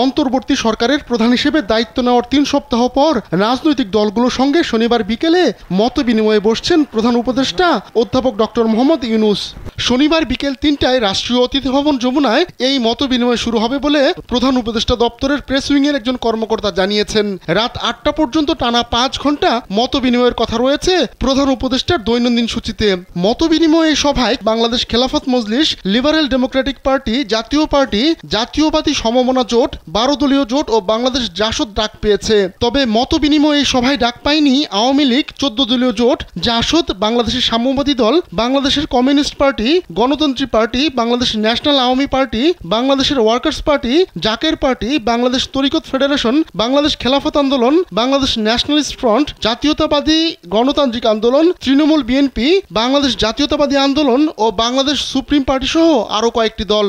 অন্তর্বর্তী সরকারের প্রধান হিসেবে দায়িত্ব নেওয়ার ৩ সপ্তাহ পর রাজনৈতিক দলগুলোর সঙ্গে শনিবার বিকেলে মতবিনিময়ে বসছেন প্রধান উপদেষ্টা অধ্যাপক ডক্টর মোহাম্মদ ইউনূস। শনিবার বিকেল ৩টায় রাষ্ট্রীয় অতিথি ভবন যমুনায় এই মতবিনিময় শুরু হবে বলে প্রধান উপদেষ্টা দপ্তরের প্রেস উইংয়ের একজন কর্মকর্তা জানিয়েছেন। রাত ৮টা পর্যন্ত টানা ৫ ঘন্টা মতবিনিময়ের কথা রয়েছে প্রধান উপদেষ্টার দৈনন্দিন সূচিতে। মতবিনিময় সভায় Bangladesh Khelafat Majlis, liberal Democratic party, জাতীয় পার্টি, জাতীয়বাদী সমমনা জোট, ১২ দলীয় জোট ও বাংলাদেশ জাসদ ডাক পেয়েছে। তবে মতবিনিময় সভায় ডাক পায়নি আওয়ামী লীগ, ১৪ দলীয় জোট, জাসদ, বাংলাদেশের সাম্যবাদী দল, বাংলাদেশের কমিউনিস্ট পার্টি, গণতন্ত্রী party, Bangladesh national Awami party, বাংলাদেশের workers party, Jaker party, Bangladesh Tariqat federation, Bangladesh Khelafat আন্দোলন, বাংলাদেশ ন্যাশনালিস্ট ফ্রন্ট, জাতীয়তাবাদী গণতান্ত্রিক আন্দোলন, তৃণমূল বিএনপি, বাংলাদেশ জাতীয়তাবাদী আন্দোলন ও বাংলাদেশ সুপ্রিম পার্টি সহ আরও কয়েকটি দল।